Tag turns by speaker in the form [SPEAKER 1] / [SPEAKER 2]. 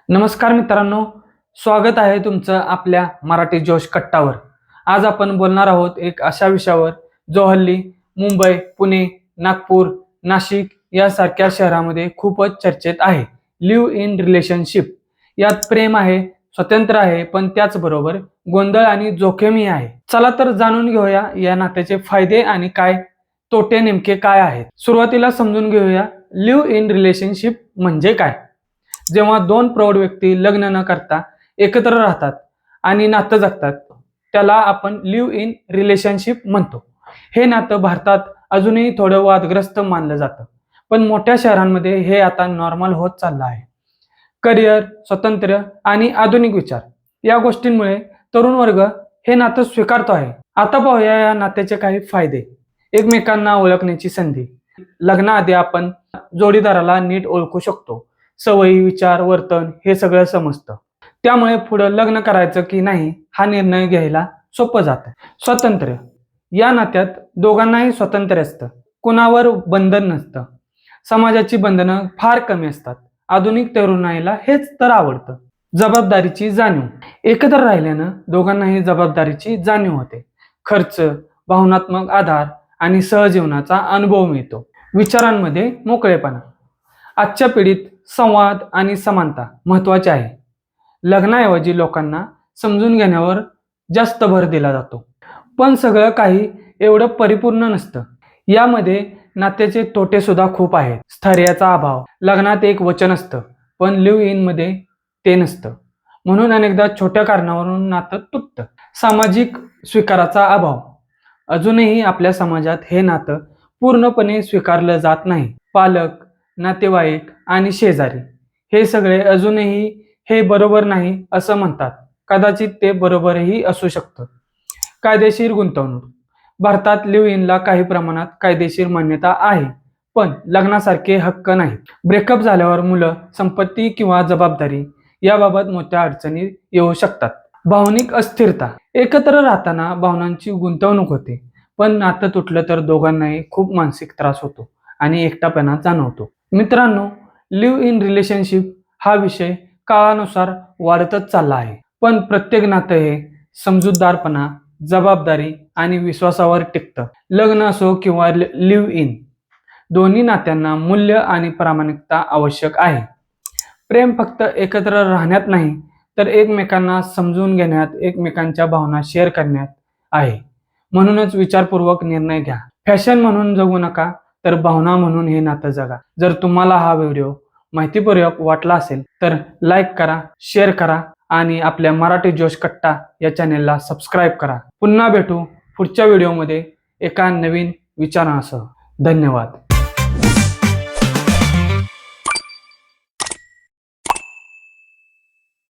[SPEAKER 1] नमस्कार मित्रांनो, स्वागत आहे तुमचं आपल्या मराठी जोश कट्टावर। आज आपण बोलणार आहोत एक अशा विषयावर जो हल्ली मुंबई, पुणे, नागपूर, नाशिक यासारख्या शहरांमध्ये खूपच चर्चेत आहे। Live in relationship. यात प्रेम आहे, स्वतंत्र आहे, पण त्याचबरोबर गोंधळ आणि जोखीमही आहे। चला तर जाणून घेऊया या नात्याचे फायदे आणि काय तोटे नेमके काय आहेत। सुरुवातीला समजून घेऊया लिव्ह इन रिलेशनशिप म्हणजे काय। जेव्हा दोन प्रौढ व्यक्ती लग्न न करता एकत्र राहतात आणि नातं जगतात त्याला आपण लिव्ह इन रिलेशनशिप म्हणतो। हे नातं भारतात अजूनही थोडं वादग्रस्त मानलं जातं, पण मोठ्या शहरांमध्ये हे आता नॉर्मल होत चाललं आहे। करिअर, स्वातंत्र्य आणि आधुनिक विचार या गोष्टींमुळे तरुण वर्ग हे नातं स्वीकारतो आहे। आता पाहूया या नात्याचे काही फायदे। एकमेकांना ओळखण्याची संधी। लग्नाआधी आपण जोडीदाराला नीट ओळखू शकतो। सवयी, विचार, वर्तन हे सगळं समजतं। त्यामुळे पुढे लग्न करायचं की नाही हा निर्णय घ्यायला सोपं जातं। स्वातंत्र्य। या नात्यात दोघांनाही स्वातंत्र्य असतं, कुणावर बंधन नसतं। समाजाची बंधनं फार कमी असतात। आधुनिक तरुणाईला हेच तर आवडतं। जबाबदारीची जाणीव। एकत्र राहिल्यानं दोघांनाही जबाबदारीची जाणीव होते। खर्च, भावनात्मक आधार आणि सहजीवनाचा अनुभव मिळतो। विचारांमध्ये मोकळेपणा। आजच्या पिढीत संवाद आणि समानता महत्वाचे आहे। लग्नाऐवजी लोकांना समजून घेण्यावर जास्त भर दिला जातो, पण सगळं काही एवढं परिपूर्ण नसतं। यामध्ये नात्याचे तोटे सुद्धा खूप आहेत। स्थैर्याचा अभाव। लग्नात एक वचन असतं, पण लिव्ह इन मध्ये ते नसतं, म्हणून अनेकदा छोट्या कारणावरून नातं तुटतं। सामाजिक स्वीकाराचा अभाव। अजूनही आपल्या समाजात हे नातं पूर्णपणे स्वीकारलं जात नाही। पालक, नातेवाईक आणि शेजारी हे सगळे अजूनही हे बरोबर नाही असं म्हणतात। कदाचित ते बरोबरही असू शकतं। कायदेशीर गुंतवणूक। भारतात लिव्ह इनला काही प्रमाणात कायदेशीर मान्यता आहे, पण लग्नासारखे हक्क नाहीत। ब्रेकअप झाल्यावर मुलं, संपत्ती किंवा जबाबदारी याबाबत मोठ्या अडचणी येऊ शकतात। भावनिक अस्थिरता। एकत्र राहताना भावनांची गुंतवणूक होते, पण नातं तुटलं तर दोघांनाही खूप मानसिक त्रास होतो आणि एकटापणा जाणवतो। मित्रांनो, लिव्ह इन रिलेशनशिप हा विषय काळानुसार वाढतच चालला आहे, पण प्रत्येक नातं हे समजूतदारपणा, जबाबदारी आणि विश्वासावर टिकतं। लग्न असो किंवा लिव्ह इन, दोन्ही नात्यांना मूल्य आणि प्रामाणिकता आवश्यक आहे। प्रेम फक्त एकत्र राहण्यात नाही, तर एकमेकांना समजून घेण्यात, एकमेकांच्या भावना शेअर करण्यात आहे। म्हणूनच विचारपूर्वक निर्णय घ्या। फॅशन म्हणून जगू नका, तर भावना म्हणून हे नातं जगा। जर तुम्हाला हा व्हिडिओ माहितीपूर्वक वाटला असेल तर लाईक करा, शेअर करा आणि आपल्या मराठी जोश कट्टा या चॅनेलला सबस्क्राईब करा। पुन्हा भेटू पुढच्या व्हिडिओमध्ये एका नवीन विचारासह। धन्यवाद।